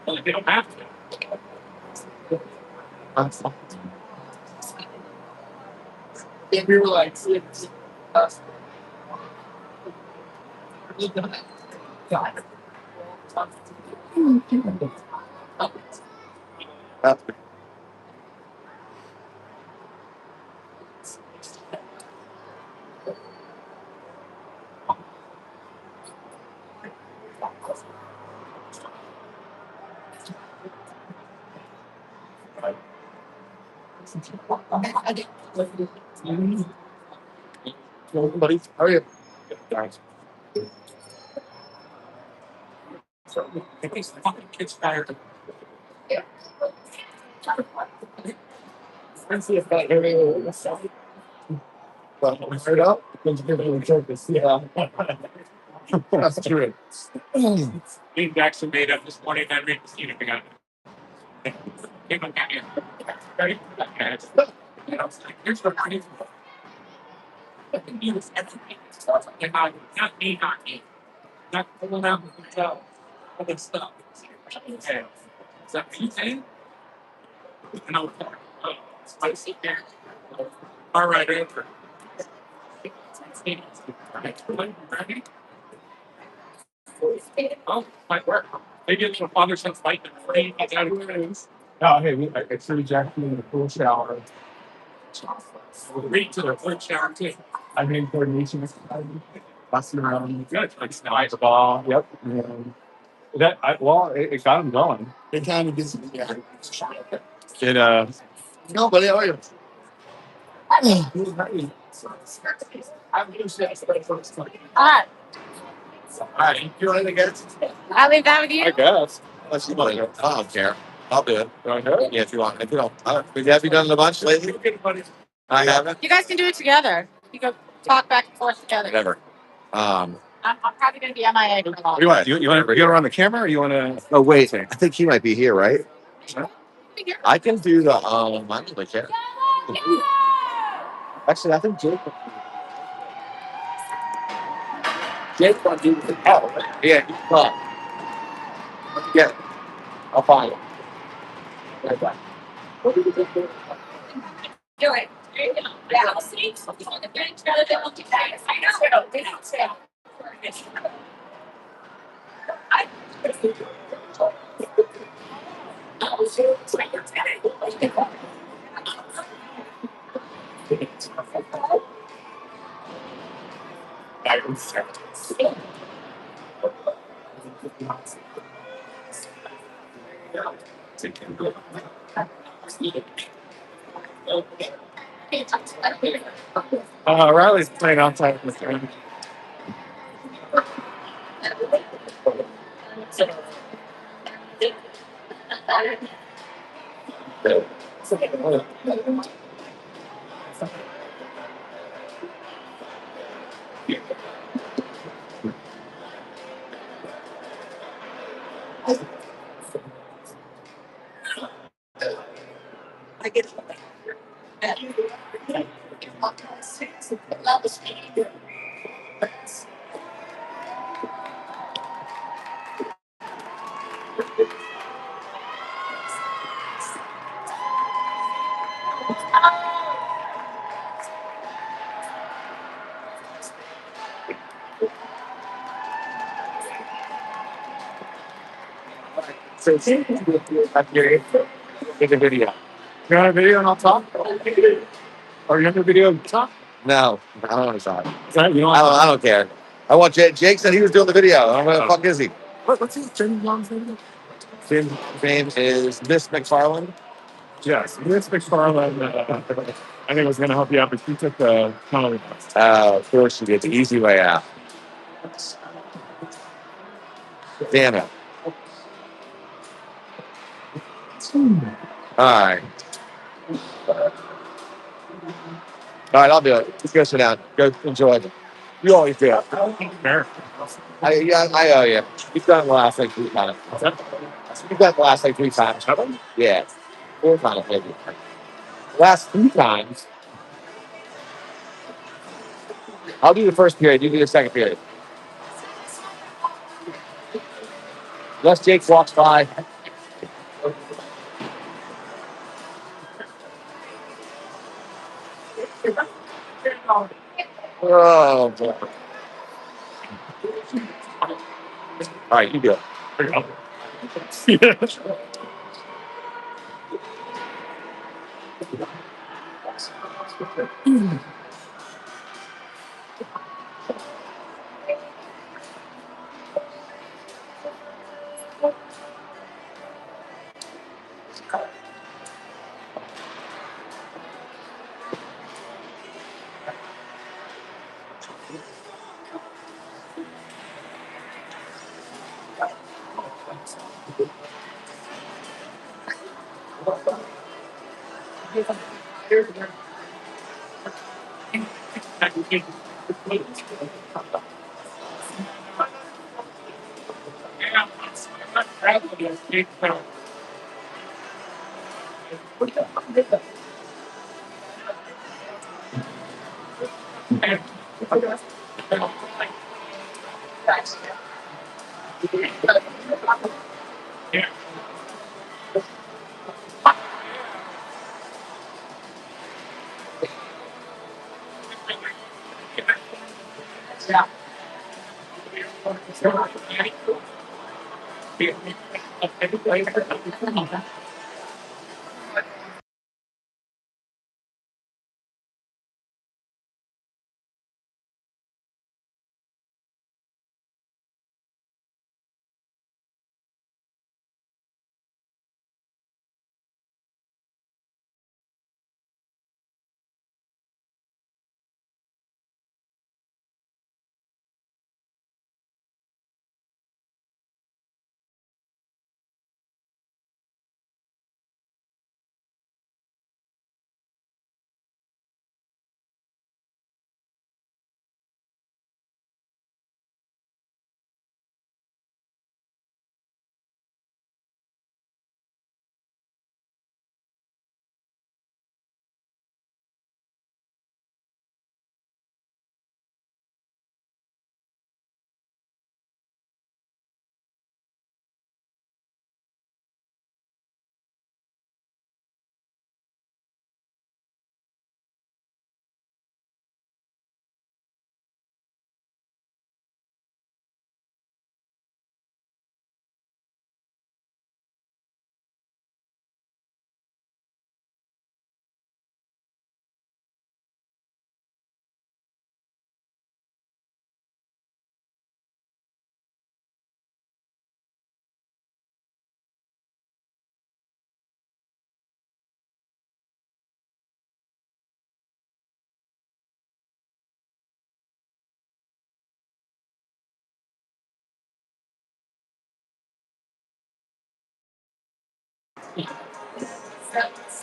Well, they don't have to. If we were like, buddy, how are you? I think fucking kids tired. Let's see if that area. Well, we heard up. Yeah. That's true. Being vaccinated this morning, I read the scene again. Came on here. Ready? Okay. And I was like, here's the crazy one. I can use everything. Like, not me, not me. Not pulling out the hotel. All this stuff. Okay. Is that what you saying? And I was like, oh, spicy there. All right, answer. Ready? Oh, might work. Maybe it's your father since fight the free. Oh, hey, I threw Jackie in the pool shower. Read to the pool shower too. I mean, coordination is busting around. Good. Like nice ball. Yep. And it got him going. It kind of gets me. Yeah. No, but how are you? Hi. Hi. You want to get? I'll leave that with you. I guess. Unless you want to go. I don't care. I'll do it. You want to do it? Yeah, if you want. If you don't. Have you done it a bunch lately? I haven't. You guys can do it together. You go talk back and forth together. Whatever. I'm probably going to be MIA for a long. What do you want? You want to go around the camera, or you want to? Oh wait, I think he might be here, right? I can do the. I don't really care. Actually, I think Jake wants to do the hell. Yeah, he's fine. Yeah, I'll find it. Right back. What do you think? Do it. Yeah, I'll see. I know. They don't say. Riley's playing outside with him. I get it. So I'm curious. Take a video. You want a video and I'll talk? Or you have a video and talk? No, I don't want to talk. I don't care. I want Jake said he was doing the video. Where the fuck is he? What's his James Bond's name? His name is Miss McFarland. Yes, Miss McFarland. I think I was going to help you out, but she took the penalty. Of course she did. The easy way out. Damn it. All right. All right, I'll do it. Just go sit down. Go enjoy. You always do. Fair. I owe you. You've done it the last like 3 times. What's that? You've done it the last like 3 times. Have I? Yeah. 4 times maybe. Last 3 times, I'll do the first period. You do the second period. Unless Jake walks by. Oh, boy. All right, you do it. There you go. Yeah.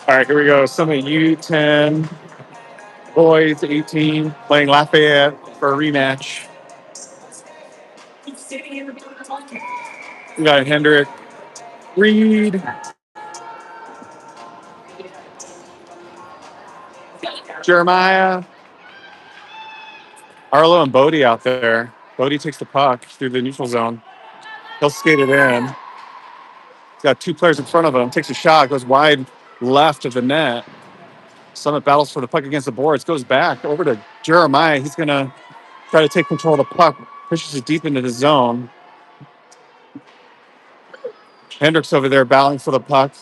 All right, here we go. Summit U10, boys 18, playing Lafayette for a rematch. We got Hendrick, Reed, Jeremiah, Arlo, and Bodie out there. Bodie takes the puck through the neutral zone. He'll skate it in. He's got 2 players in front of him. Takes a shot, goes wide left of the net. Summit battles for the puck against the boards. Goes back over to Jeremiah. He's going to try to take control of the puck. Pushes it deep into the zone. Hendricks over there battling for the puck.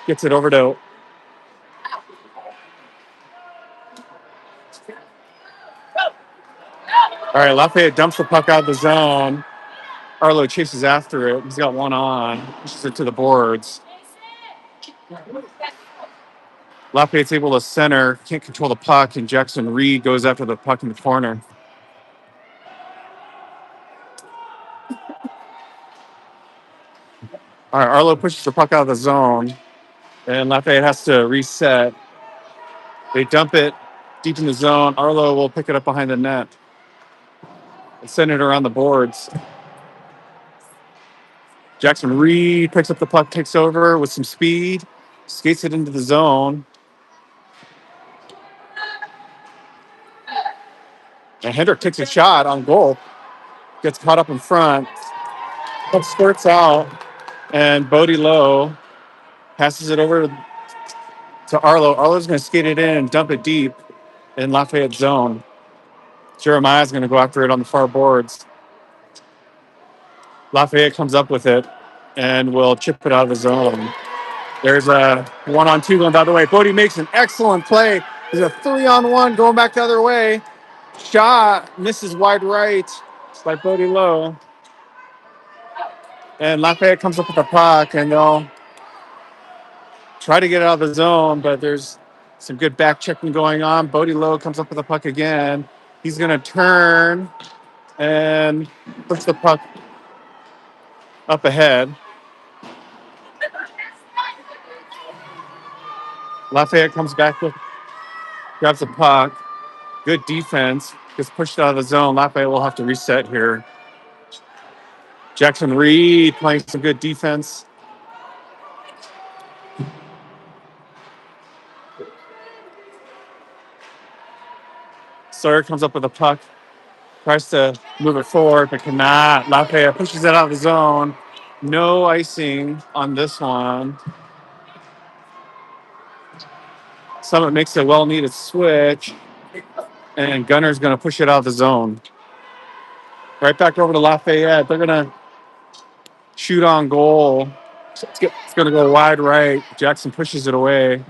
Gets it over to... All right, Lafayette dumps the puck out of the zone. Arlo chases after it. He's got one on. Pushes it to the boards. Lafayette's able to center. Can't control the puck. And Jackson Reed goes after the puck in the corner. All right, Arlo pushes the puck out of the zone. And Lafayette has to reset. They dump it deep in the zone. Arlo will pick it up behind the net. and send it around the boards. Jackson Reed picks up the puck, takes over with some speed, skates it into the zone. And Hendrick takes a shot on goal, gets caught up in front, puck squirts out, and Bodie Lowe passes it over to Arlo. Arlo's going to skate it in and dump it deep in Lafayette zone. Jeremiah's going to go after it on the far boards. Lafayette comes up with it and will chip it out of the zone. There's a 1-on-2 going the other way. Bodie makes an excellent play. There's a 3-on-1 going back the other way. Shot misses wide right by Bodie Lowe. And Lafayette comes up with the puck, and they'll try to get it out of the zone, but there's some good back checking going on. Bodie Lowe comes up with the puck again. He's going to turn and push the puck up ahead. Lafayette comes back with, grabs the puck. Good defense. Gets pushed out of the zone. Lafayette will have to reset here. Jackson Reed playing some good defense. Sawyer comes up with the puck. Tries to move it forward, but cannot. Lafayette pushes it out of the zone. No icing on this one. Summit makes a well-needed switch, and Gunner's going to push it out of the zone. Right back over to Lafayette. They're going to shoot on goal. It's going to go wide right. Jackson pushes it away.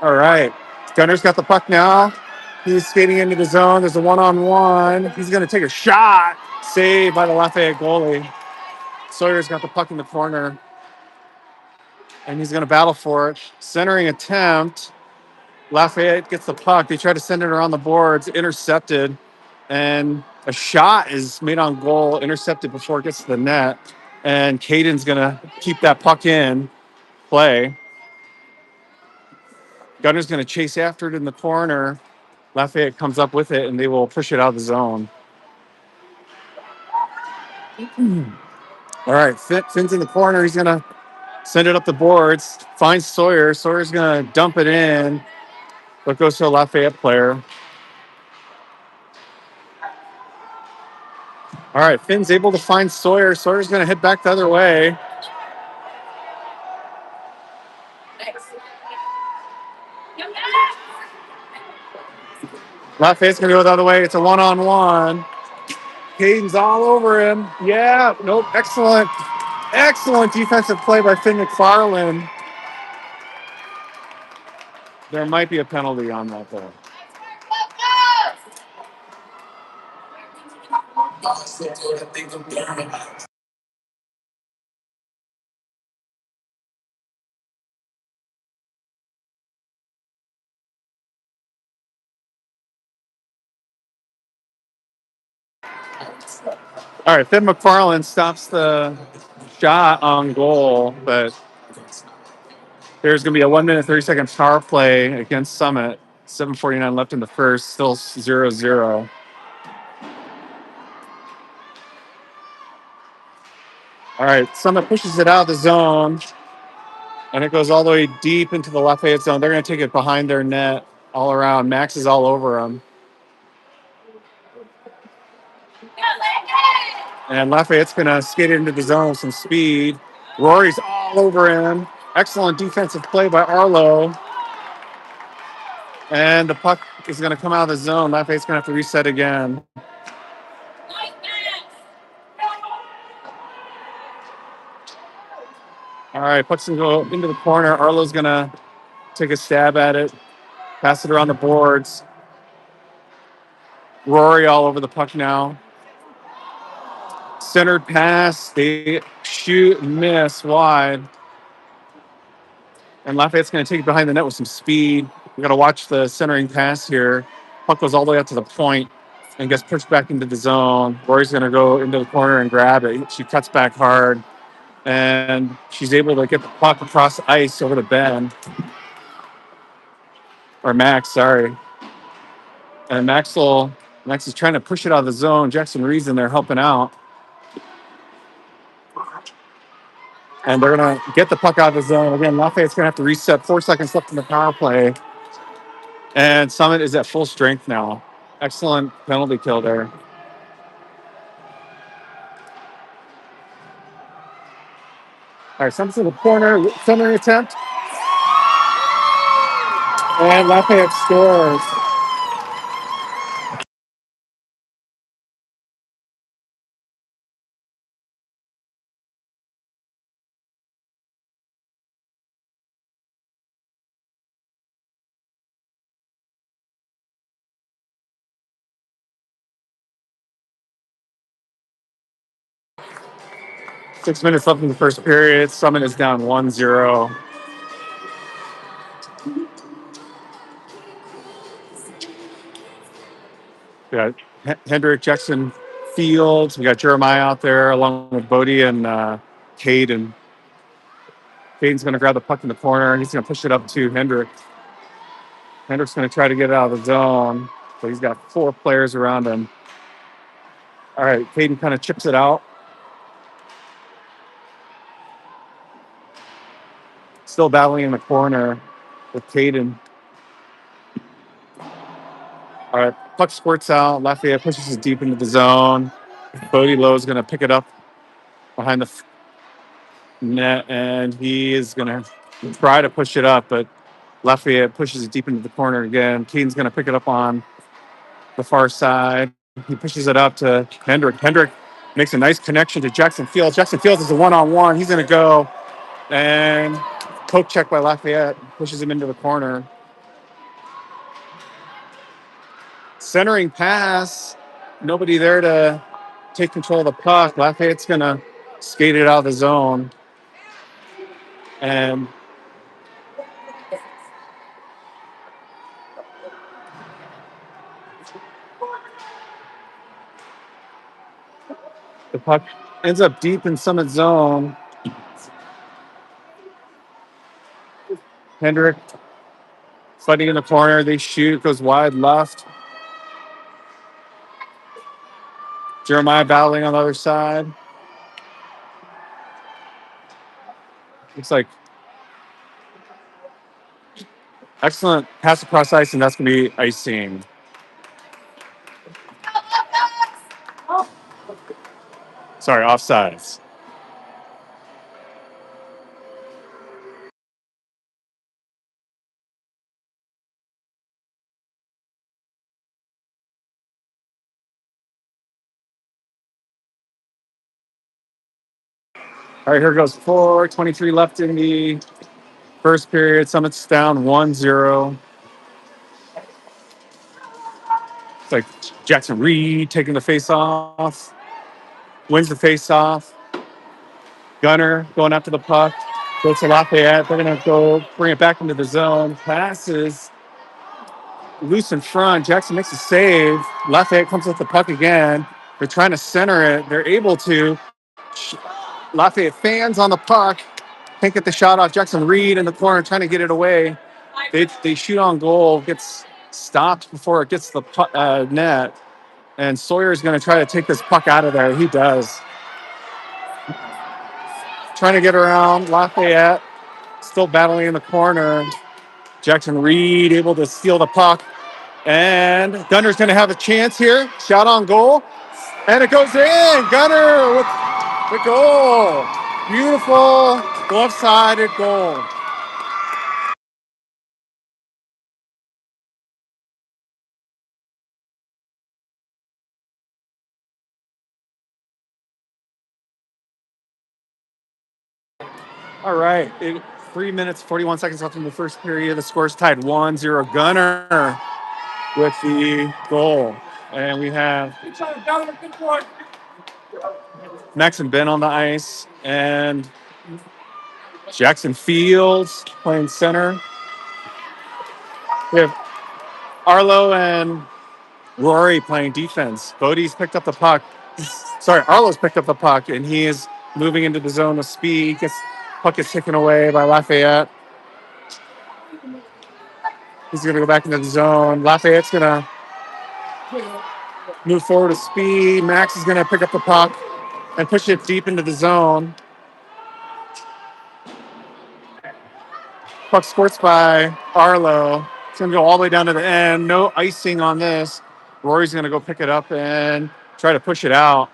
All right. Gunner's got the puck now. He's skating into the zone. There's a 1-on-1. He's going to take a shot. Saved by the Lafayette goalie. Sawyer's got the puck in the corner, and he's going to battle for it. Centering attempt. Lafayette gets the puck. They try to send it around the boards. Intercepted. And a shot is made on goal. Intercepted before it gets to the net. And Caden's going to keep that puck in play. Gunner's going to chase after it in the corner. Lafayette comes up with it, and they will push it out of the zone. All right, Finn's in the corner. He's going to send it up the boards. Finds Sawyer. Sawyer's going to dump it in, but goes to a Lafayette player. All right, Finn's able to find Sawyer. Sawyer's going to head back the other way. Lafayette's going to go the other way. It's a 1-on-1. Caden's all over him. Yeah, nope, excellent. Excellent defensive play by Finn McFarland. There might be a penalty on that, though. All right, Finn McFarland stops the shot on goal, but there's going to be a 1 minute, 30-second power play against Summit. 7:49 left in the first, still 0-0. All right, Summit pushes it out of the zone, and it goes all the way deep into the Lafayette zone. They're going to take it behind their net all around. Max is all over them. And Lafayette's going to skate into the zone with some speed. Rory's all over him. Excellent defensive play by Arlo. And the puck is going to come out of the zone. Lafayette's going to have to reset again. All right, puck's going to go into the corner. Arlo's going to take a stab at it. Pass it around the boards. Rory all over the puck now. Centered pass. They shoot and miss wide. And Lafayette's going to take it behind the net with some speed. We got to watch the centering pass here. Puck goes all the way up to the point and gets pushed back into the zone. Rory's going to go into the corner and grab it. She cuts back hard, and she's able to get the puck across the ice over to Ben. or Max, sorry. And Max is trying to push it out of the zone. Jackson Reed's in there helping out. And they're going to get the puck out of the zone. Again, Lafayette's going to have to reset. 4 seconds left in the power play. And Summit is at full strength now. Excellent penalty kill there. All right, Summit's in the corner. Centering attempt. And Lafayette scores. 6 minutes left in the first period. Summit is down 1-0. We got Hendrick, Jackson Fields. We got Jeremiah out there along with Bodie and Cade. And Cade's going to grab the puck in the corner. He's going to push it up to Hendrick. Hendrick's going to try to get it out of the zone. So he's got 4 players around him. All right, Caden kind of chips it out. Still battling in the corner with Caden. All right, puck squirts out. Lafayette pushes it deep into the zone. Bodie Lowe's going to pick it up behind the net, and he is going to try to push it up, but Lafayette pushes it deep into the corner again. Caden's going to pick it up on the far side. He pushes it up to Hendrick. Hendrick makes a nice connection to Jackson Fields. Jackson Fields is a one-on-one. He's going to go, and poke check by Lafayette pushes him into the corner. Centering pass. Nobody there to take control of the puck. Lafayette's going to skate it out of the zone. And the puck ends up deep in Summit zone. Hendrick fighting in the corner. They shoot. Goes wide left. Jeremiah battling on the other side. Looks like excellent pass across ice, and that's going to be icing. Sorry, offsides. All right, here goes 4:23 left in the first period. Summit's down 1-0. It's like Jackson Reed taking the face off. Wins the face off. Gunner going after the puck. Goes to Lafayette. They're going to go bring it back into the zone. Passes loose in front. Jackson makes a save. Lafayette comes with the puck again. They're trying to center it. They're able to. Lafayette fans on the puck. Can't get the shot off. Jackson Reed in the corner trying to get it away. They shoot on goal. Gets stopped before it gets the net. And Sawyer's going to try to take this puck out of there. He does. Trying to get around Lafayette. Still battling in the corner. Jackson Reed able to steal the puck. And Gunner's going to have a chance here. Shot on goal. And it goes in. Gunner with the goal. Beautiful glove-sided goal. All right. 3 minutes, 41 seconds left in the first period. The score's tied 1-0. Gunner with the goal. And we have Max and Ben on the ice. And Jackson Fields playing center. We have Arlo and Rory playing defense. Bodie's picked up the puck. Sorry, Arlo's picked up the puck, and he is moving into the zone with speed. Puck is taken away by Lafayette. He's going to go back into the zone. Lafayette's going to move forward to speed. Max is going to pick up the puck and push it deep into the zone. Puck squirts by Arlo. It's going to go all the way down to the end. No icing on this. Rory's going to go pick it up and try to push it out.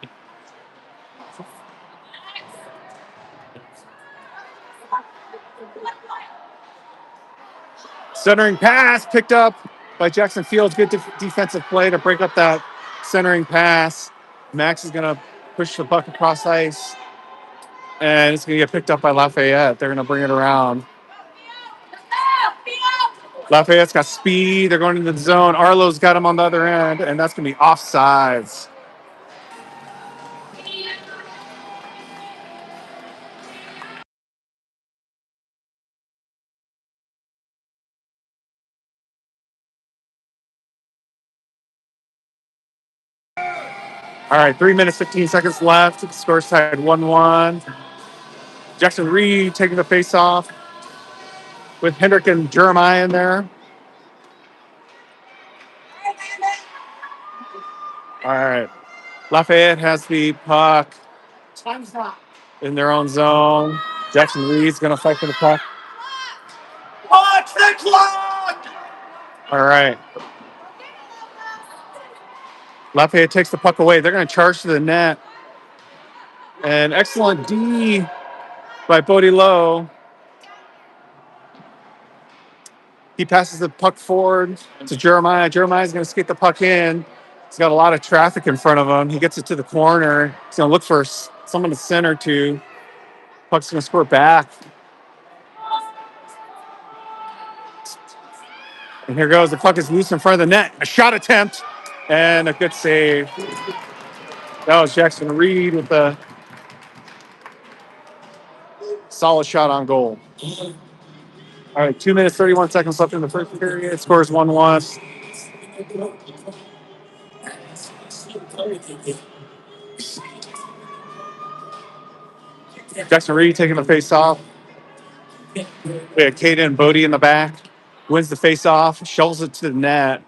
Centering pass picked up by Jackson Fields. Good defensive play to break up that centering pass. Max is going to push the puck across ice, and it's going to get picked up by Lafayette. They're going to bring it around. Lafayette's got speed. They're going into the zone. Arlo's got him on the other end, and that's going to be offsides. All right, 3 minutes, 15 seconds left. The score's tied 1-1. Jackson Reed taking the face off with Hendrick and Jeremiah in there. All right. Lafayette has the puck in their own zone. Jackson Reed's going to fight for the puck. Watch the clock! All right. Lafayette takes the puck away. They're going to charge to the net. An excellent D by Bodie Lowe. He passes the puck forward to Jeremiah. Jeremiah's going to skate the puck in. He's got a lot of traffic in front of him. He gets it to the corner. He's going to look for someone to center to. Puck's going to squirt back. And here goes. The puck is loose in front of the net. A shot attempt and a good save. That was Jackson Reed with a solid shot on goal. All right, 2 minutes, 31 seconds left in the first period. Scores 1-1. Jackson Reed taking the face off. We had Caden and Bodie in the back. Wins the face off, shovels it to the net.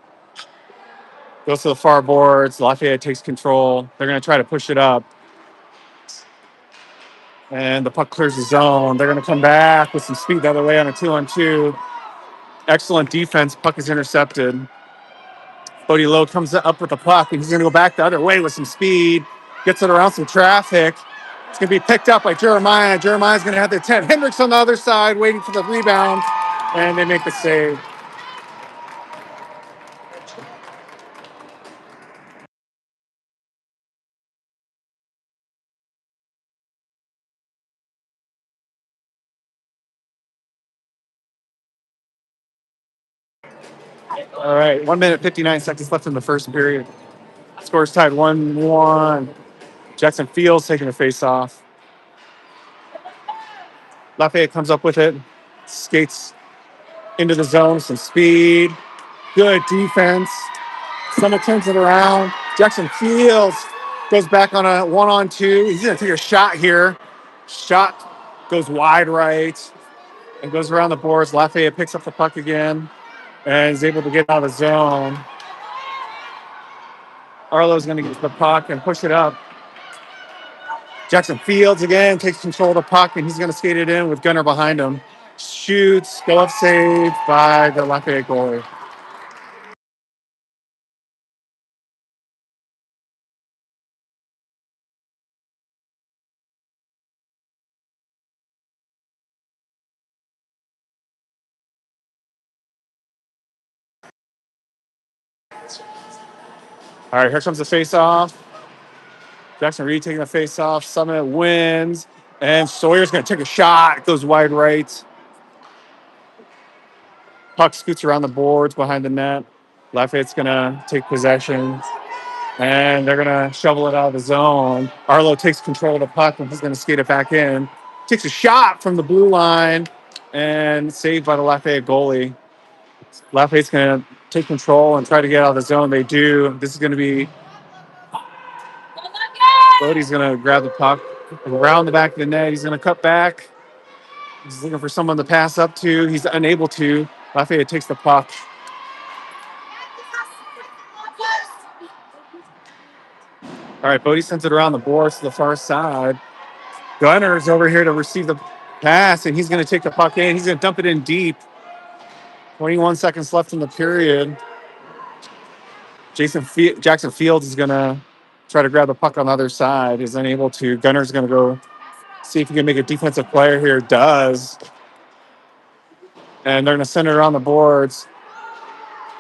Goes to the far boards. Lafayette takes control. They're going to try to push it up. And the puck clears the zone. They're going to come back with some speed the other way on a 2-on-2. Excellent defense. Puck is intercepted. Bodie Lowe comes up with the puck, and he's going to go back the other way with some speed. Gets it around some traffic. It's going to be picked up by Jeremiah. Jeremiah's going to have the 10. Hendricks on the other side waiting for the rebound, and they make the save. All right, 1 minute, 59 seconds left in the first period. Score's tied 1-1. Jackson Fields taking the face off. Lafayette comes up with it, skates into the zone, some speed, good defense. Summit turns it around. Jackson Fields goes back on a 1-on-2. He's going to take a shot here. Shot goes wide right and goes around the boards. Lafayette picks up the puck again and is able to get out of the zone. Arlo's going to get the puck and push it up. Jackson Fields again takes control of the puck, and he's going to skate it in with Gunner behind him. Shoots, glove saved by the Lafayette goalie. All right, here comes the face-off. Jackson Reed taking the face-off. Summit wins, and Sawyer's going to take a shot. It goes wide right. Puck scoots around the boards behind the net. Lafayette's going to take possession, and they're going to shovel it out of the zone. Arlo takes control of the puck, and he's going to skate it back in. Takes a shot from the blue line, and saved by the Lafayette goalie. Lafayette's going to take control and try to get out of the zone. They do. This is going to be Bodie's going to grab the puck around the back of the net. He's going to cut back. He's looking for someone to pass up to. He's unable to. Lafayette takes the puck All right, Bodie sends it around the boards to the far side. Gunner's over here to receive the pass, and he's going to take the puck in. He's going to dump it in deep. 21 seconds left in the period. Jackson Fields is going to try to grab the puck on the other side. He's unable to. Gunner's going to go see if he can make a defensive player here. Does. And they're going to send it around the boards.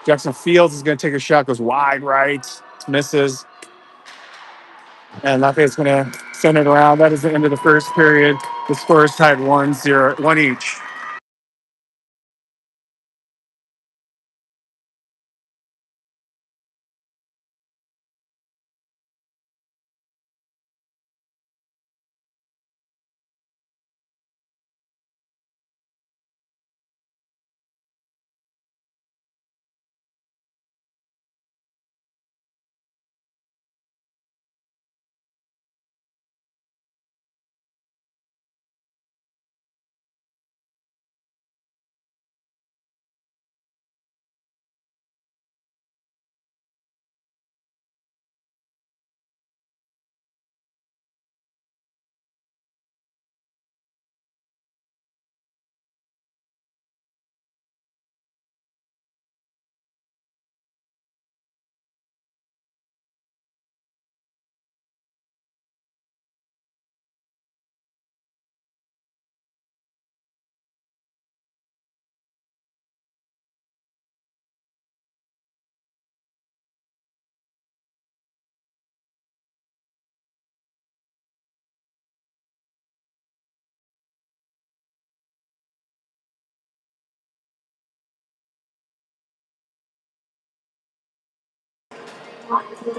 Jackson Fields is going to take a shot, goes wide right, misses. And Lafayette's going to send it around. That is the end of the first period. The score is tied 1-0, one each.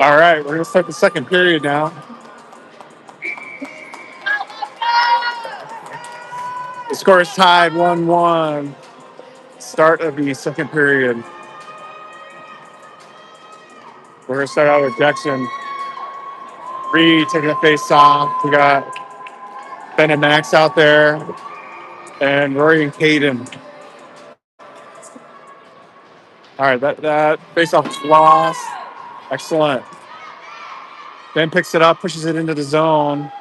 All right, we're going to start the second period now. The score is tied 1-1. Start of the second period. We're going to start out with Jackson Reed taking the face off. We got Ben and Max out there, and Rory and Caden. All right, that face off is lost. Excellent. Ben picks it up, pushes it into the zone,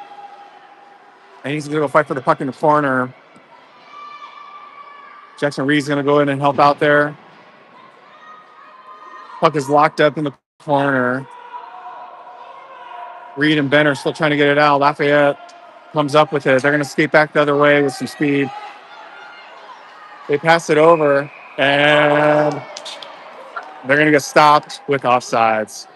and he's going to go fight for the puck in the corner. Jackson Reed's going to go in and help out there. Puck is locked up in the corner. Reed and Ben are still trying to get it out. Lafayette comes up with it. They're going to skate back the other way with some speed. They pass it over, and they're going to get stopped with offsides.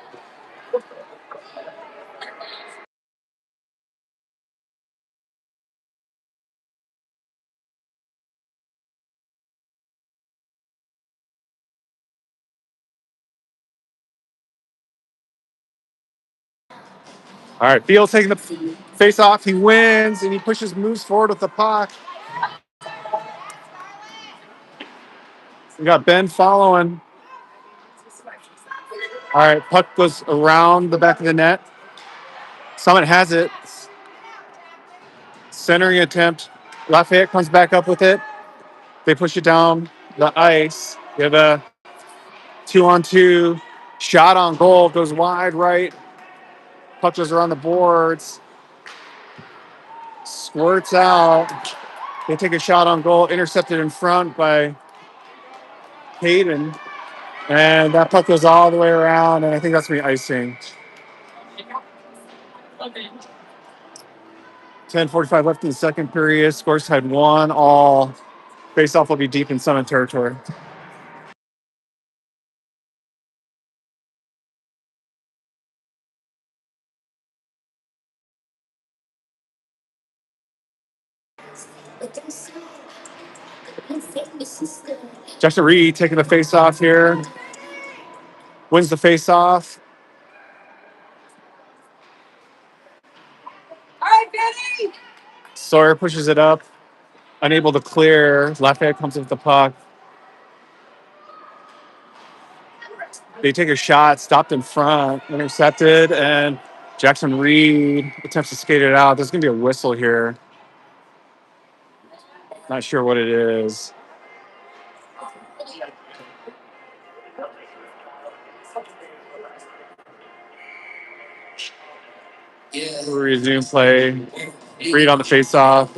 All right, Fields taking the face off. He wins, and he moves forward with the puck. We got Ben following. All right, puck goes around the back of the net. Summit has it. Centering attempt. Lafayette comes back up with it. They push it down the ice. We have a 2-on-2 shot on goal. Goes wide right. Puck goes around the boards. Squirts out. They take a shot on goal. Intercepted in front by Hayden. And that puck goes all the way around. And I think that's me icing. 10:45 left in the second period. Scores tied 1-1. Face-off will be deep in Summit territory. Jackson Reed taking the face-off here. Wins the face-off. Sawyer pushes it up. Unable to clear. Lafayette comes with the puck. They take a shot, stopped in front, intercepted, and Jackson Reed attempts to skate it out. There's going to be a whistle here. Not sure what it is. We'll resume play. Read on the face-off.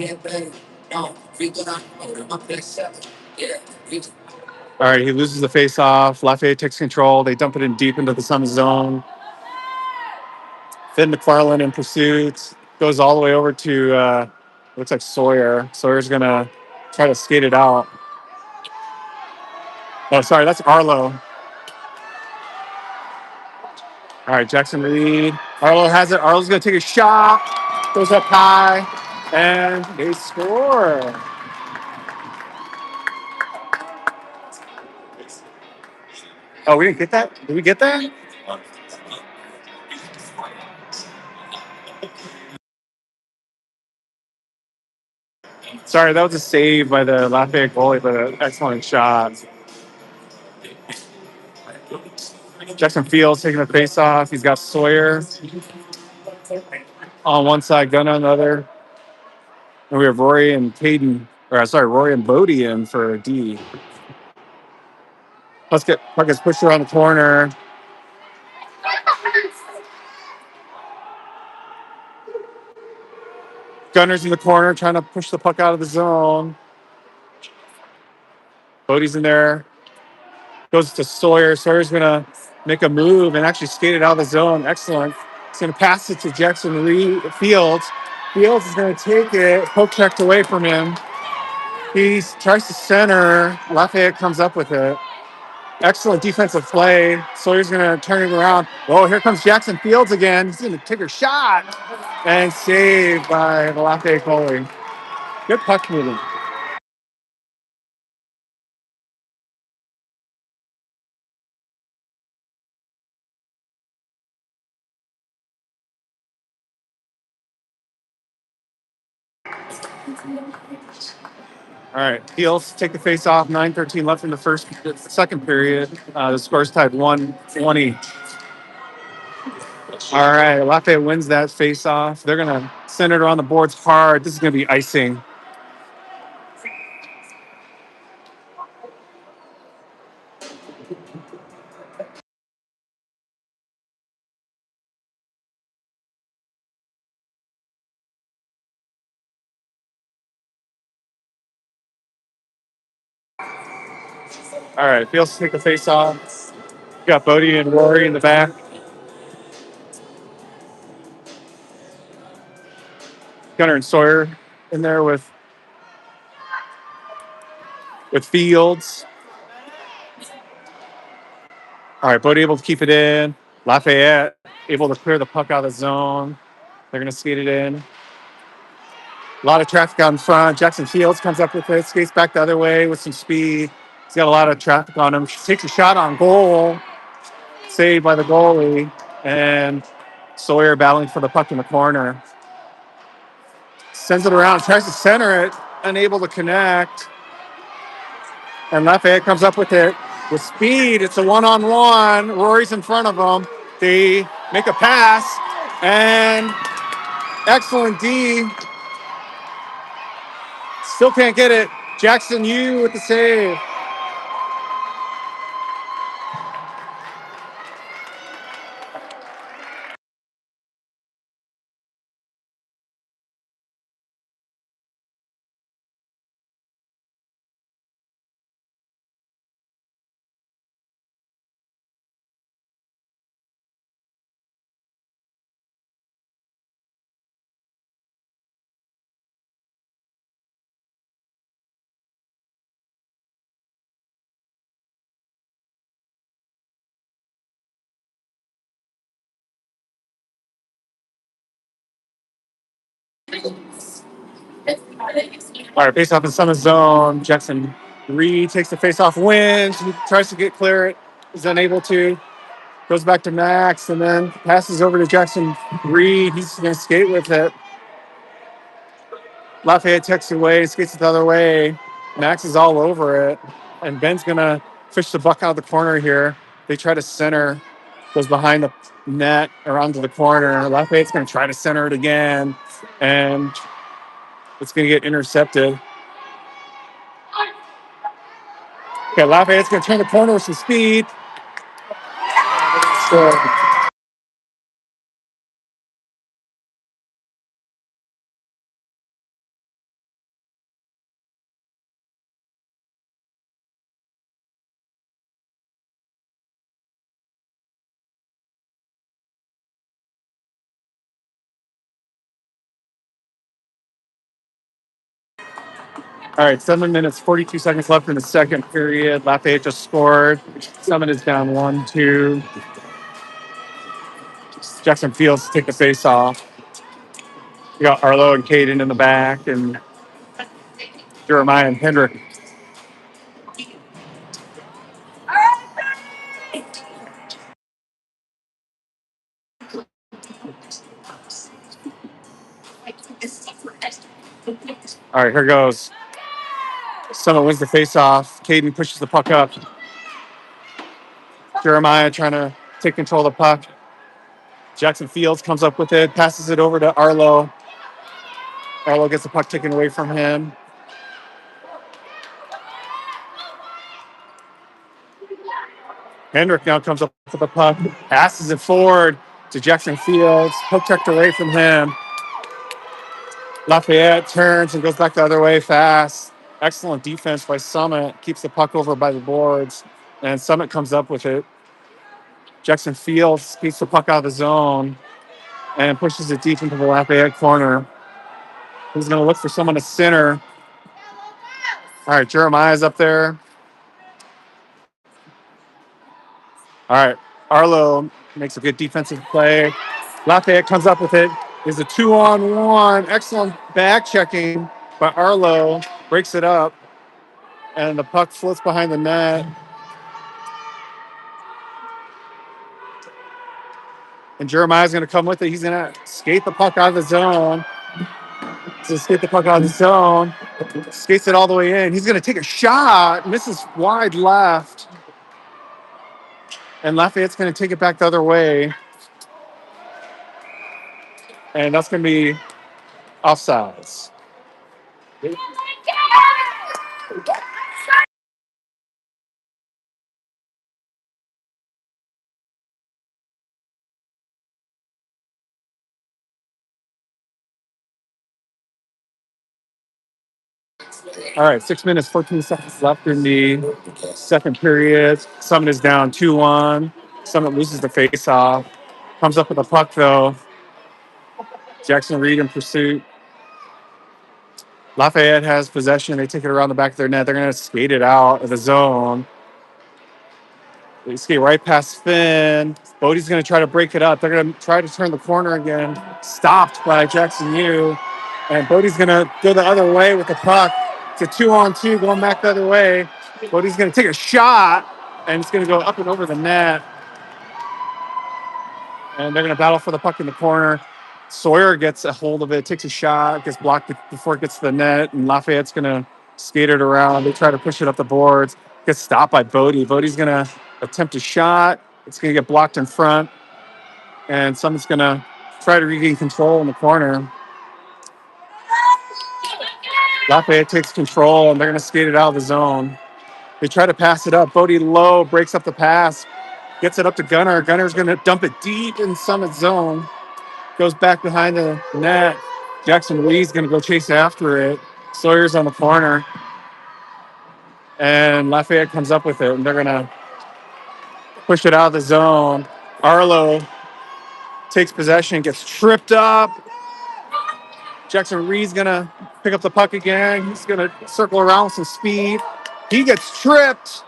All right, he loses the face-off. Lafayette takes control. They dump it in deep into the Suns zone. Finn McFarland in pursuit. Goes all the way over to, looks like Sawyer. Sawyer's going to try to skate it out. Oh, sorry, that's Arlo. All right, Jackson Reed. Arlo has it. Arlo's going to take a shot. Goes up high. And they score. Oh, we didn't get that? Did we get that? Sorry, that was a save by the Lafayette goalie, but an excellent shot. Jackson Fields taking the face off. He's got Sawyer on one side, Gunn on the other. And we have Rory and Rory and Bodie in for D. Puck is pushed around the corner. Gunner's in the corner trying to push the puck out of the zone. Bodie's in there. Goes to Sawyer. Sawyer's going to make a move and actually skate it out of the zone. Excellent. He's going to pass it to Jackson Lee Fields. Fields is going to take it. Poke checked away from him. He tries to center. Lafayette comes up with it. Excellent defensive play. Sawyer's going to turn it around. Oh, here comes Jackson Fields again. He's going to take a shot. And saved by the Lafayette goalie. Good puck moving. All right, Fields take the face off. 9:13 left in the second period. The score's tied 1-20. All right, Lafayette wins that face off. They're going to send it around the boards hard. This is going to be icing. All right, Fields take the face off. Got Bodie and Rory in the back. Gunner and Sawyer in there with Fields. All right, Bodie able to keep it in. Lafayette able to clear the puck out of the zone. They're going to skate it in. A lot of traffic out in front. Jackson Fields comes up with it, skates back the other way with some speed. He's got a lot of traffic on him. Takes a shot on goal. Saved by the goalie. And Sawyer battling for the puck in the corner. Sends it around, tries to center it, unable to connect. And Lafayette comes up with it with speed. It's a one-on-one. Rory's in front of him. They make a pass, and excellent D. Still can't get it. Jackson Yu with the save. All right, face off in Summit zone. Jackson Reed takes the face off, wins. He tries to get clear it, is unable to. Goes back to Max and then passes over to Jackson Reed. He's going to skate with it. Lafayette takes it away, skates it the other way. Max is all over it. And Ben's going to fish the buck out of the corner here. They try to center. Goes behind the net around to the corner. Lafayette's going to try to center it again. And it's going to get intercepted. Okay, Lafayette's going to turn the corner with some speed. So All right, 7 minutes, 42 seconds left in the second period. Lafayette just scored. Summit is down 1-2. Jackson Fields take the face off. You got Arlo and Caden in the back, and Jeremiah and Hendrick. All right, here goes. Summit wins the face off. Caden pushes the puck up. Jeremiah trying to take control of the puck. Jackson Fields comes up with it, passes it over to Arlo. Arlo gets the puck taken away from him. Hendrick now comes up with the puck, passes it forward to Jackson Fields. Puck checked away from him. Lafayette turns and goes back the other way fast. Excellent defense by Summit. Keeps the puck over by the boards. And Summit comes up with it. Jackson Fields keeps the puck out of the zone and pushes it deep into the Lafayette corner. He's going to look for someone to center. All right, Jeremiah's up there. All right, Arlo makes a good defensive play. Lafayette comes up with it. Is a 2-on-1. Excellent back checking by Arlo. Breaks it up. And the puck floats behind the net. And Jeremiah's going to come with it. He's going to skate the puck out of the zone. Skates it all the way in. He's going to take a shot. Misses wide left. And Lafayette's going to take it back the other way. And that's going to be offsides. All right, 6 minutes, 14 seconds left in the second period. Summit is down 2-1. Summit loses the face-off. Comes up with a puck, though. Jackson Reed in pursuit. Lafayette has possession. They take it around the back of their net. They're going to skate it out of the zone. They skate right past Finn. Bodie's going to try to break it up. They're going to try to turn the corner again. Stopped by Jackson Yu. And Bodie's going to go the other way with the puck. It's a 2-on-2 going back the other way. Bodie's going to take a shot, and it's going to go up and over the net. And they're going to battle for the puck in the corner. Sawyer gets a hold of it, takes a shot, gets blocked before it gets to the net, and Lafayette's going to skate it around. They try to push it up the boards. Gets stopped by Bodie. Bodie's going to attempt a shot. It's going to get blocked in front, and someone's going to try to regain control in the corner. Lafayette takes control, and they're going to skate it out of the zone. They try to pass it up. Bodie low, breaks up the pass, gets it up to Gunner. Gunner's going to dump it deep in Summit's zone. Goes back behind the net. Jackson Lee's going to go chase after it. Sawyer's on the corner. And Lafayette comes up with it, and they're going to push it out of the zone. Arlo takes possession, gets tripped up. Jackson Reed's going to pick up the puck again. He's going to circle around with some speed. He gets tripped.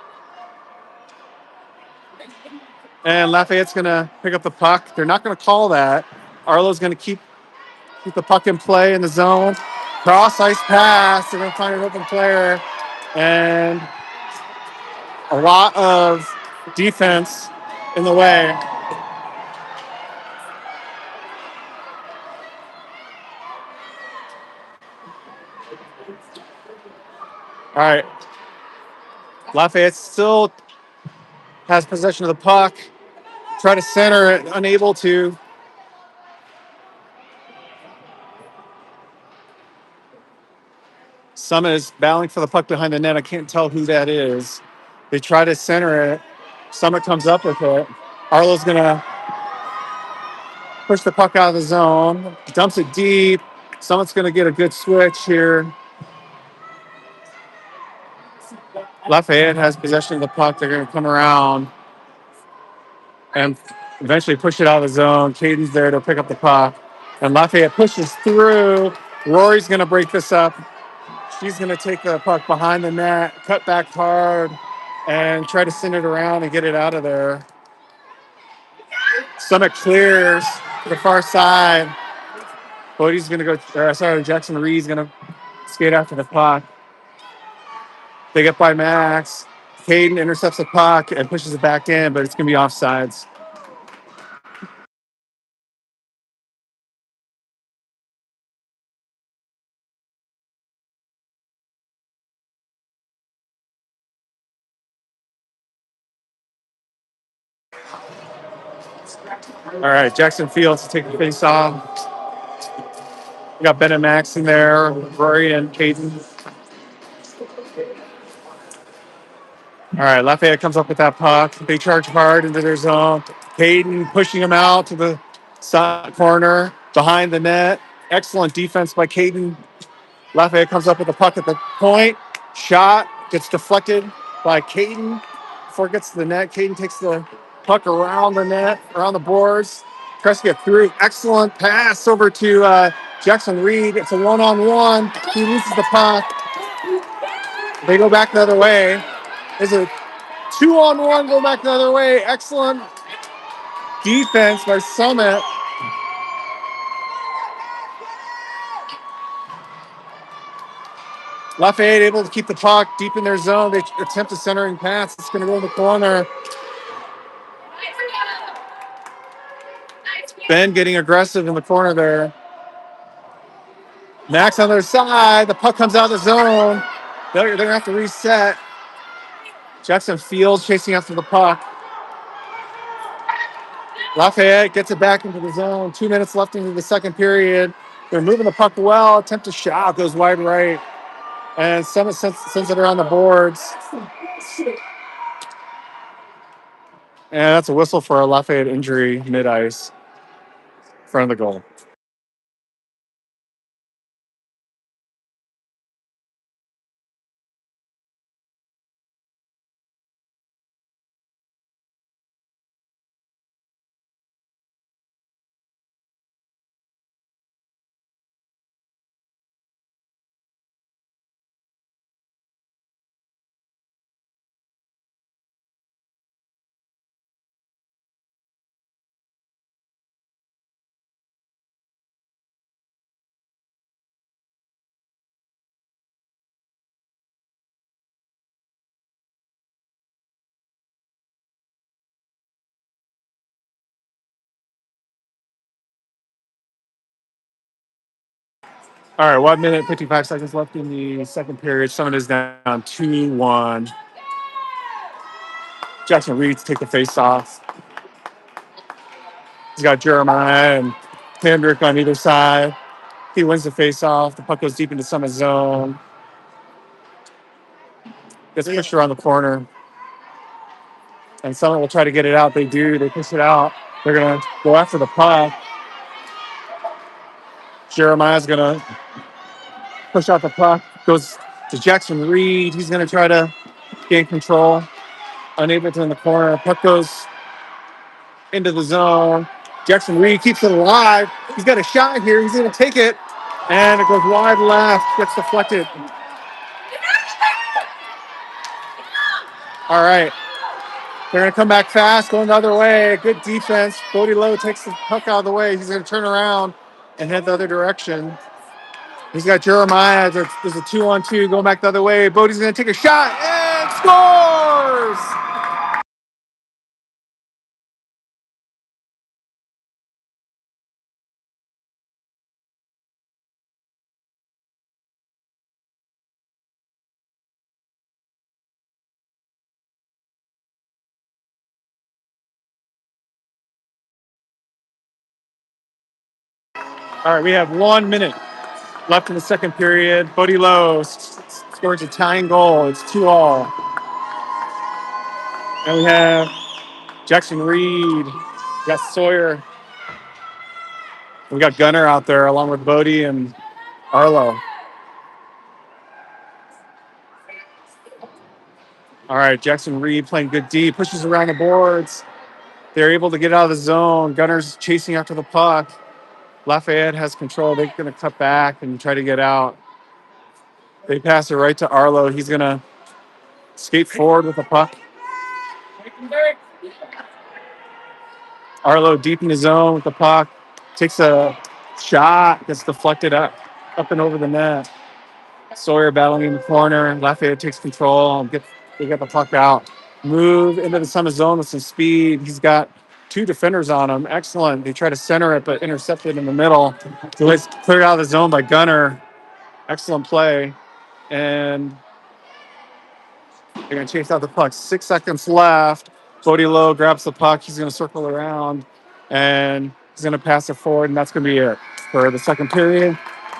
And Lafayette's going to pick up the puck. They're not going to call that. Arlo's going to keep the puck in play in the zone. Cross ice pass. They're going to find an open player. And a lot of defense in the way. All right. Lafayette still has possession of the puck. Try to center it, unable to. Summit is battling for the puck behind the net. I can't tell who that is. They try to center it. Summit comes up with it. Arlo's going to push the puck out of the zone. Dumps it deep. Summit's going to get a good switch here. Lafayette has possession of the puck. They're going to come around and eventually push it out of the zone. Caden's there to pick up the puck. And Lafayette pushes through. Rory's going to break this up. She's going to take the puck behind the net, cut back hard, and try to send it around and get it out of there. Summit clears to the far side. Bodie's going to Jackson Reed's going to skate after the puck. They get by Max. Caden intercepts the puck and pushes it back in, but it's going to be offsides. All right, Jackson Fields to take the face off. We got Ben and Max in there, Rory and Caden. All right, Lafayette comes up with that puck. They charge hard into their zone. Caden pushing him out to the side corner behind the net. Excellent defense by Caden. Lafayette comes up with the puck at the point. Shot gets deflected by Caden before it gets to the net. Caden takes the puck around the net, around the boards. Tries to get through. Excellent pass over to Jackson Reed. It's a one-on-one. He loses the puck. They go back the other way. There's a 2-on-1, go back the other way. Excellent defense by Summit. Lafayette able to keep the puck deep in their zone. They attempt a centering pass. It's going to go in the corner. Ben getting aggressive in the corner there. Max on their side. The puck comes out of the zone. They're going to have to reset. Jackson Fields chasing after the puck. Lafayette gets it back into the zone. 2 minutes left into the second period. They're moving the puck well. Attempt a shot. Goes wide right. And Summit sends it around the boards. And that's a whistle for a Lafayette injury mid-ice in front of the goal. All right, 1 minute, 55 seconds left in the second period. Summit is down 2-1. Jackson Reed to take the face off. He's got Jeremiah and Kendrick on either side. He wins the face off. The puck goes deep into Summit's zone. Gets pushed around the corner. And Summit will try to get it out. They do. They push it out. They're going to go after the puck. Jeremiah's going to push out the puck. Goes to Jackson Reed. He's going to try to gain control. Unable to in the corner. Puck goes into the zone. Jackson Reed keeps it alive. He's got a shot here. He's going to take it. And it goes wide left. Gets deflected. All right. They're going to come back fast, going the other way. Good defense. Bodie Lowe takes the puck out of the way. He's going to turn around and head the other direction. He's got Jeremiah. There's a 2-on-2 going back the other way. Bodie's going to take a shot and scores! All right, we have 1 minute left in the second period. Bodie Lowe scores a tying goal. It's 2-all. And we have Jackson Reed. We got Sawyer. We got Gunner out there along with Bodie and Arlo. All right, Jackson Reed playing good D, pushes around the boards. They're able to get out of the zone. Gunner's chasing after the puck. Lafayette has control. They're going to cut back and try to get out. They pass it right to Arlo. He's going to skate forward with the puck. Arlo deep in his zone with the puck. Takes a shot. Gets deflected up and over the net. Sawyer battling in the corner. Lafayette takes control. They get the puck out. Move into the Summit zone with some speed. He's got two defenders on him. Excellent. They try to center it, but intercepted in the middle. So it's cleared out of the zone by Gunner. Excellent play. And they're going to chase out the puck. 6 seconds left. Bodie Lowe grabs the puck. He's going to circle around, and he's going to pass it forward, and that's going to be it for the second period.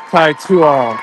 Tied 2-2.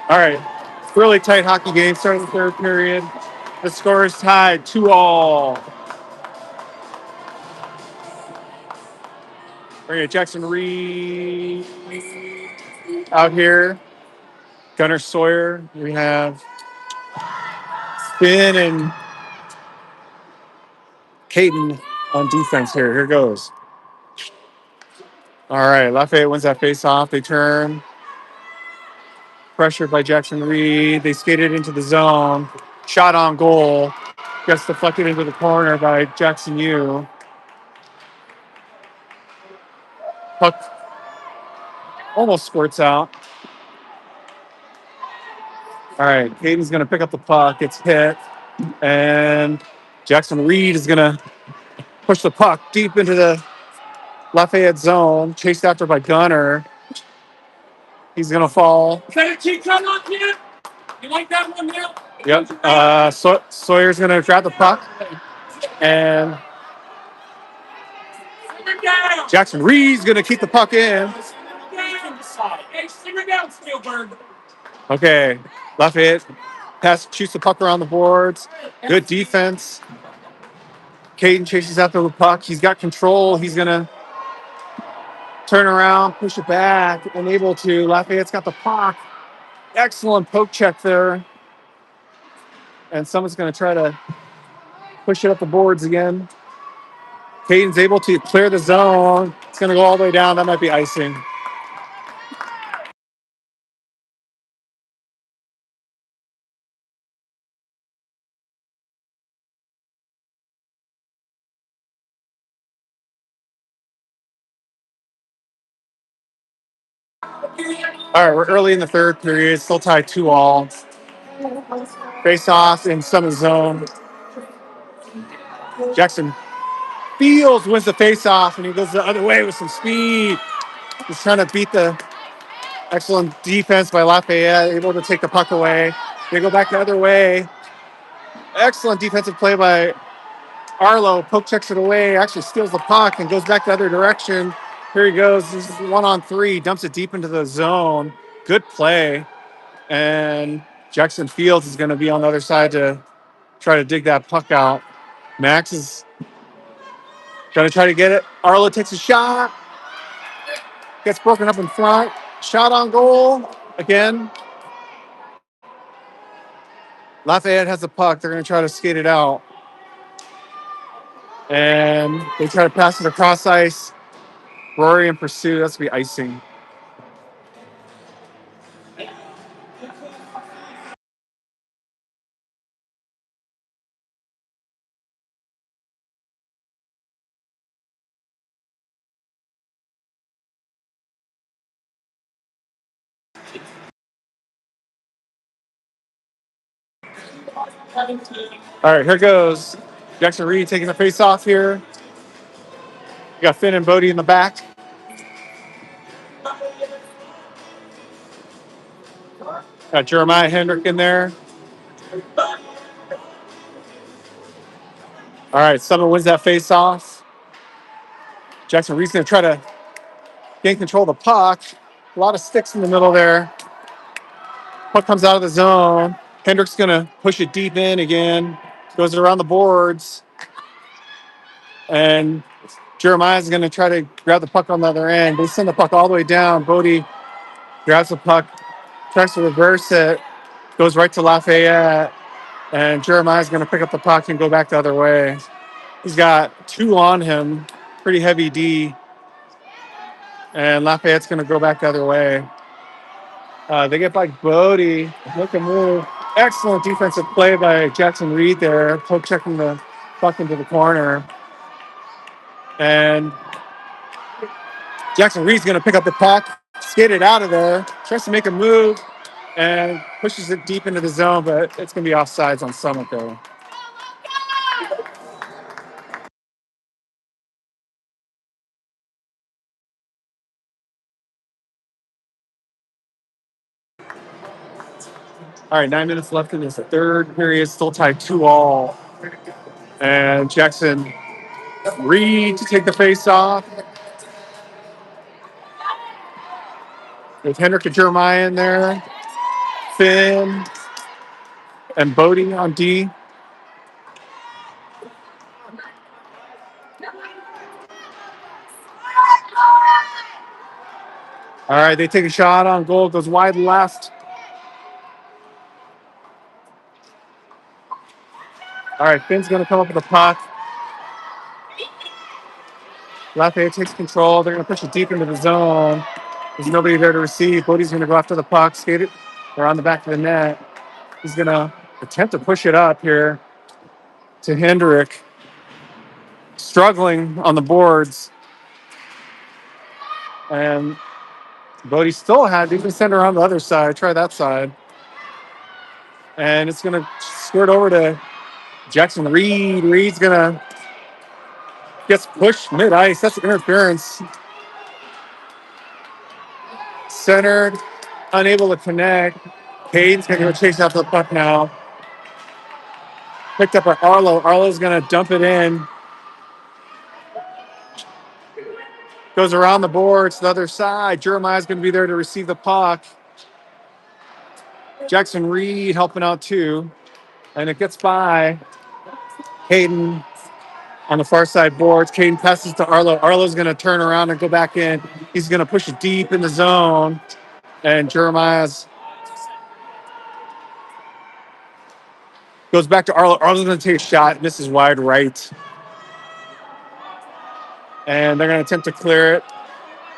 All right. Really tight hockey game. Starting the third period. The score is tied 2-2. We're going to Jackson Reed out here. Gunnar Sawyer. We have Finn and Caden on defense here. Here goes. All right. Lafayette wins that face off. They turn. Pressured by Jackson Reed. They skated into the zone. Shot on goal. Gets deflected into the corner by Jackson Yu. Puck almost squirts out. All right. Caden's going to pick up the puck. It's hit. And Jackson Reed is going to push the puck deep into the Lafayette zone. Chased after by Gunner. He's going to fall. Is that a cheap shot on you? You like that one, Neil? Yep. Sawyer's going to grab the puck. And Simmer down. Jackson Reed's going to keep the puck in. Hey, simmer down, Spielberg. Okay. Lafayette shoots the puck around the boards. Good defense. Caden chases after the puck. He's got control. He's going to turn around, push it back, and able to. Lafayette's got the puck. Excellent poke check there. And someone's going to try to push it up the boards again. Caden's able to clear the zone. It's going to go all the way down. That might be icing. All right, we're early in the third period. Still tied 2-2. Face off in Summit zone. Jackson Fields wins the face off, and he goes the other way with some speed. He's trying to beat the excellent defense by Lafayette, able to take the puck away. They go back the other way. Excellent defensive play by Arlo. Poke checks it away, actually steals the puck and goes back the other direction. Here he goes. This is 1-on-3. Dumps it deep into the zone. Good play. And Jackson Fields is going to be on the other side to try to dig that puck out. Max is going to try to get it. Arlo takes a shot. Gets broken up in front. Shot on goal. Again. Lafayette has the puck. They're going to try to skate it out. And they try to pass it across ice. Rory in pursuit. That's going to be icing. All right, here goes. Jackson Reed taking the face off here. You got Finn and Bodie in the back. Got Jeremiah Hendrick in there. All right, Summit wins that face off. Jackson Reed's going to try to gain control of the puck. A lot of sticks in the middle there. Puck comes out of the zone. Hendrick's going to push it deep in again. Goes around the boards. And Jeremiah's going to try to grab the puck on the other end. They send the puck all the way down. Bodie grabs the puck, tries to reverse it, goes right to Lafayette. And Jeremiah's going to pick up the puck and go back the other way. He's got two on him, pretty heavy D. And Lafayette's going to go back the other way. They get by Bodie. Look and move. Excellent defensive play by Jackson Reed there. Poke checking the puck into the corner. And Jackson Reed's going to pick up the puck, skate it out of there, tries to make a move, and pushes it deep into the zone, but it's going to be offsides on Summit though. All right, 9 minutes left in this third period, still tied 2-2. And Jackson Reed to take the face off. With Hendrick and Jeremiah in there. Finn and Bodie on D. All right, they take a shot on goal, goes wide left. All right, Finn's going to come up with the puck. Lafayette takes control. They're going to push it deep into the zone. There's nobody there to receive. Bodie's going to go after the puck, skate it around the back of the net. He's going to attempt to push it up here to Hendrick. Struggling on the boards. And Bodie still had, you can send it around the other side. Try that side. And it's going to skirt over to Jackson Reed. Reed's going to gets pushed mid-ice. That's interference. Centered, unable to connect. Caden's going to go chase after the puck now. Picked up by Arlo. Arlo's going to dump it in. Goes around the boards to the other side. Jeremiah's going to be there to receive the puck. Jackson Reed helping out too. And it gets by Caden on the far side boards. Caden passes to Arlo. Arlo's going to turn around and go back in. He's going to push it deep in the zone. And Jeremiah's goes back to Arlo. Arlo's going to take a shot. Misses wide right. And they're going to attempt to clear it.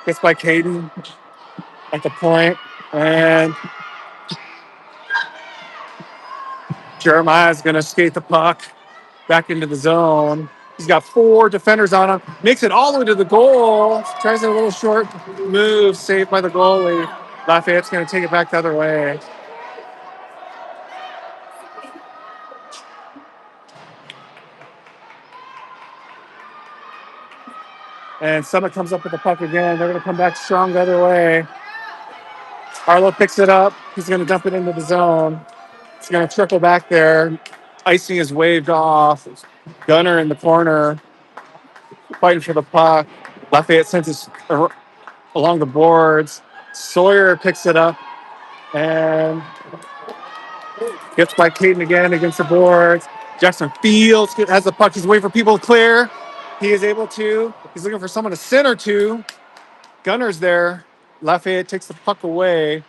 Gets by Caden at the point. And Jeremiah's going to skate the puck back into the zone. He's got 4 defenders on him. Makes it all the way to the goal. Tries a little short move. Saved by the goalie. Lafayette's going to take it back the other way. And Summit comes up with the puck again. They're going to come back strong the other way. Arlo picks it up. He's going to dump it into the zone. It's going to trickle back there. Icing is waved off. Gunner in the corner, fighting for the puck. Lafayette sends it along the boards. Sawyer picks it up and gets by Caden again against the boards. Jackson Fields has the puck. He's waiting for people to clear. He is able to. He's looking for someone to center to. Gunner's there. Lafayette takes the puck away.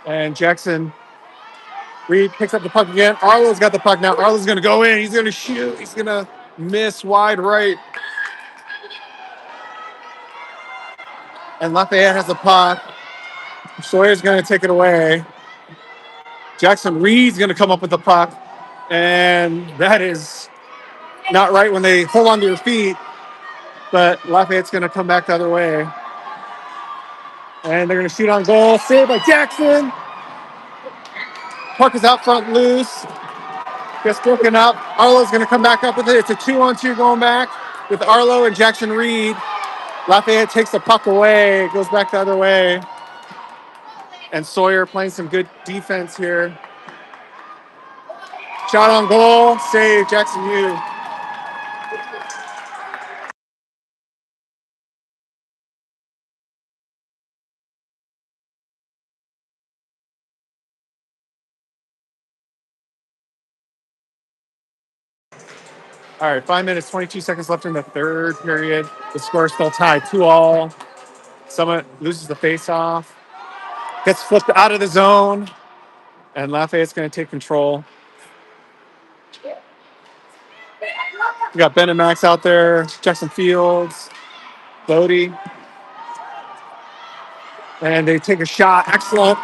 And Jackson Reed picks up the puck again. Arlo's got the puck now. Arlo's going to go in. He's going to shoot. He's going to miss wide right. And Lafayette has the puck. Sawyer's going to take it away. Jackson Reed's going to come up with the puck. And that is not right when they hold on to your feet. But Lafayette's going to come back the other way. And they're going to shoot on goal. Saved by Jackson. Puck is out front loose. Gets broken up. Arlo's going to come back up with it. It's a 2-on-2 going back with Arlo and Jackson Reed. Lafayette takes the puck away. It goes back the other way. And Sawyer playing some good defense here. Shot on goal. Save, Jackson Hughes. All right, 5 minutes, 22 seconds left in the third period. The score is still tied 2-2. Someone loses the face-off. Gets flipped out of the zone. And Lafayette's going to take control. We got Ben and Max out there. Jackson Fields. Bodie. And they take a shot. Excellent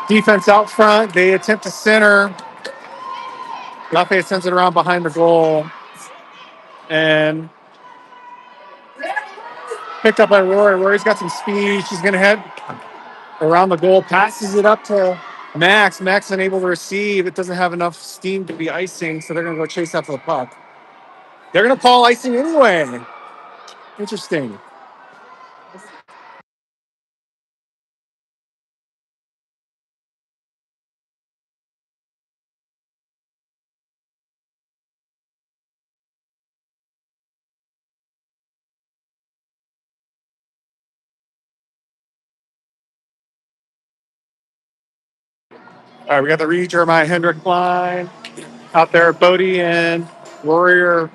defense out front. They attempt to center. Lafayette sends it around behind the goal. And picked up by Rory. Rory's got some speed. She's going to head around the goal. Passes it up to Max. Max unable to receive. It doesn't have enough steam to be icing, so they're going to go chase after the puck. They're going to call icing anyway. Interesting. All right, we got the Reed, Jeremiah Hendrick line out there. Bodie and Rory are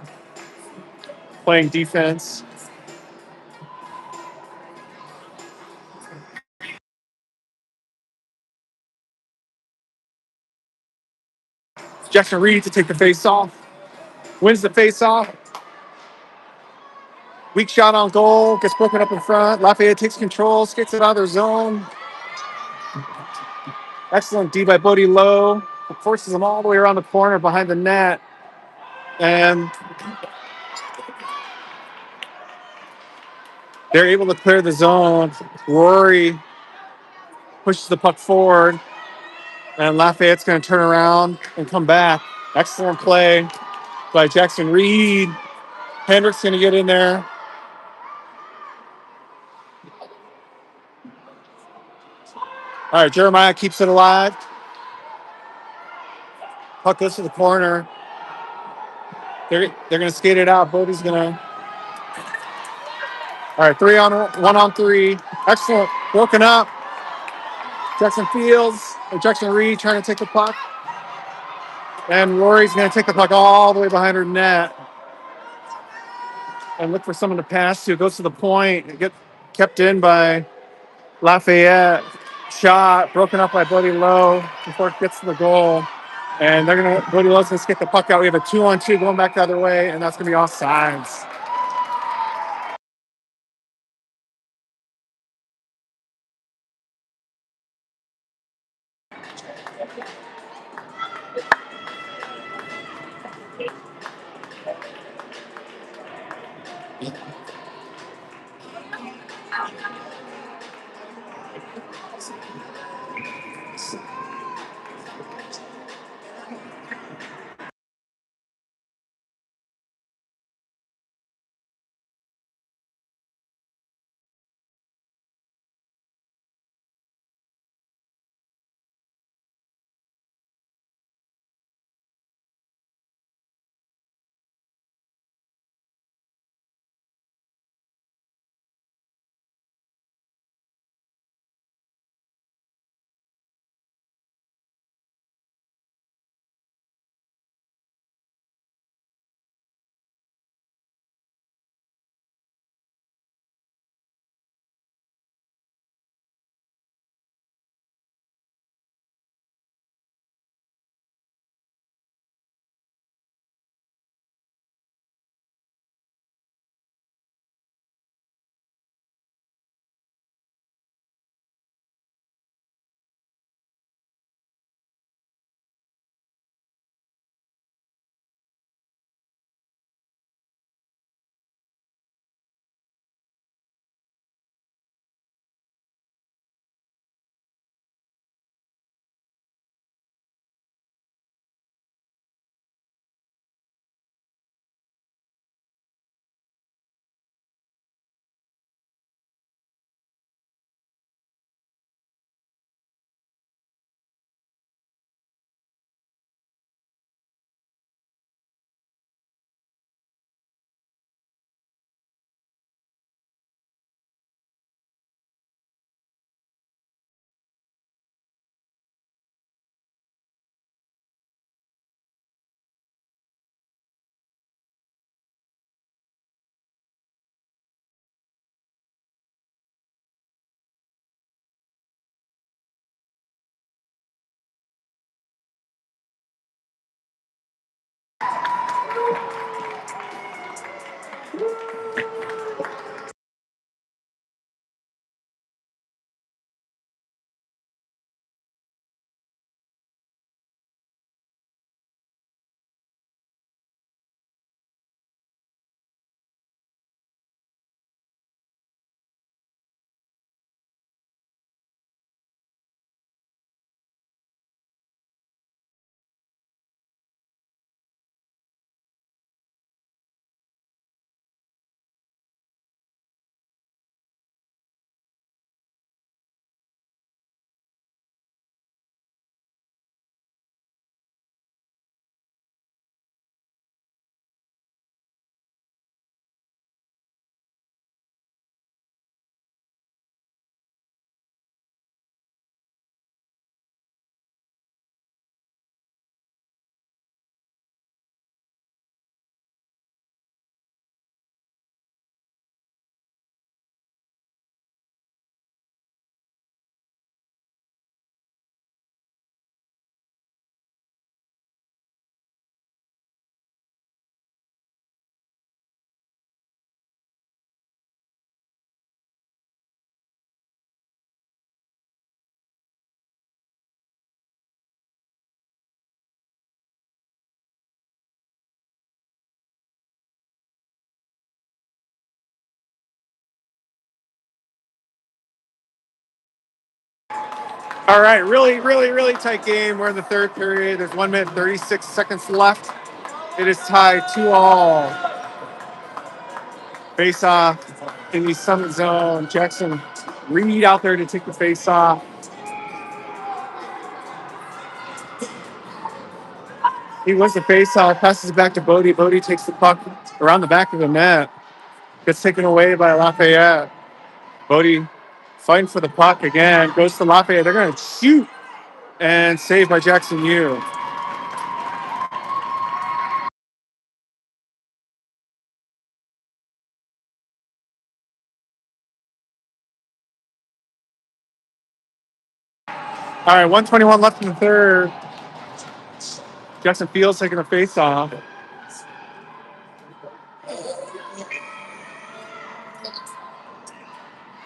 playing defense. Jackson Reed to take the face off. Wins the face off. Weak shot on goal. Gets broken up in front. Lafayette takes control. Skates it out of their zone. Excellent D by Bodie Lowe. Forces them all the way around the corner behind the net. And they're able to clear the zone. Rory pushes the puck forward. And Lafayette's going to turn around and come back. Excellent play by Jackson Reed. Hendrick's going to get in there. All right, Jeremiah keeps it alive. Puck goes to the corner. They're going to skate it out. Bodie's going to. All right, 1-on-3. Excellent. Broken up. Jackson Fields or Jackson Reed trying to take the puck. And Rory's going to take the puck all the way behind her net and look for someone to pass to. Goes to the point and get kept in by Lafayette. Shot broken up by Bodie Lowe before it gets to the goal. And Bodie Lowe's going to skate the puck out. We have a 2-on-2 going back the other way, and that's going to be offsides. All right, really, really, really tight game. We're in the third period. There's 1 minute, 36 seconds left. It is tied 2-all. Face off in the Summit zone. Jackson Reed out there to take the face off. He wins the face off, passes it back to Bodie. Bodie takes the puck around the back of the net. Gets taken away by Lafayette. Bodie fighting for the puck again. Goes to Lafayette. They're going to shoot and saved by Jackson Yu. All right, 1:21 left in the third. Jackson Fields taking a face off.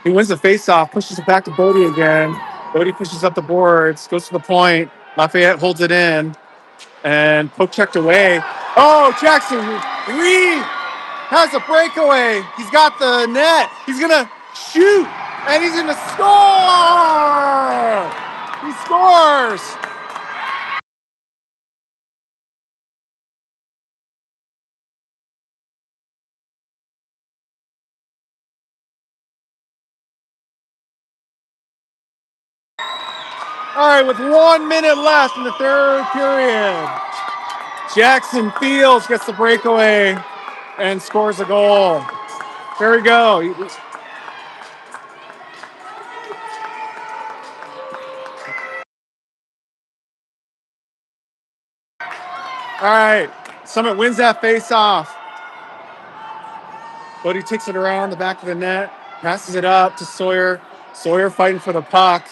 He wins the face-off, pushes it back to Bodie again. Bodie pushes up the boards, goes to the point. Lafayette holds it in, and poke checked away. Oh, Jackson Reed has a breakaway. He's got the net. He's gonna shoot, and he's gonna score. He scores. All right, with 1 minute left in the third period, Jackson Fields gets the breakaway and scores a goal. There we go. All right, Summit wins that face-off. Bodie takes it around the back of the net, passes it up to Sawyer. Sawyer fighting for the puck.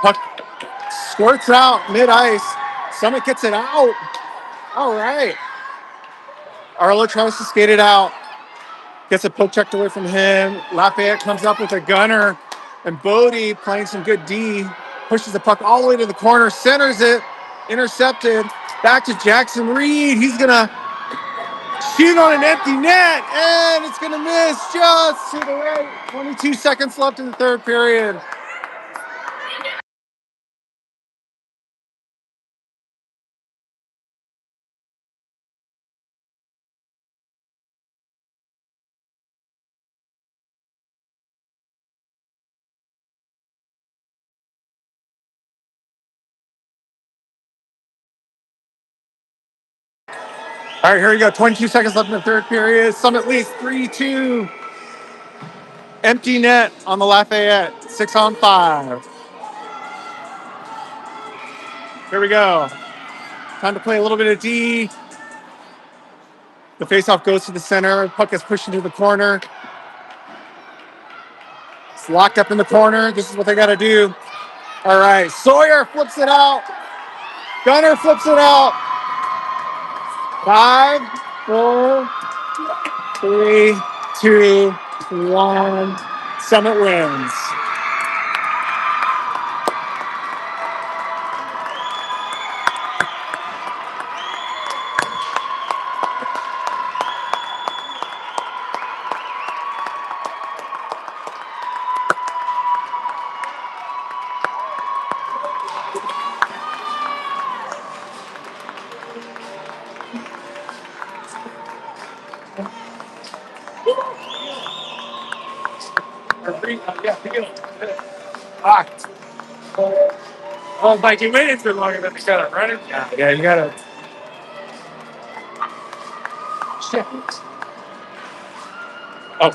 Puck squirts out mid-ice. Summit gets it out. All right. Arlo tries to skate it out. Gets a poke checked away from him. Lafayette comes up with a gunner. And Bodie, playing some good D, pushes the puck all the way to the corner, centers it, intercepted. Back to Jackson Reed. He's going to shoot on an empty net, and it's going to miss just to the right. 22 seconds left in the third period. All right, here we go. 22 seconds left in the third period. Summit leads 3-2. Empty net on the Lafayette. 6-on-5. Here we go. Time to play a little bit of D. The faceoff goes to the center. Puck gets pushed into the corner. It's locked up in the corner. This is what they got to do. All right, Sawyer flips it out. Gunner flips it out. 5, 4, 3, 2, 1. Summit wins. Locked. Oh, like you waited too long and then they got it running. Yeah, you gotta. Shit. Oh.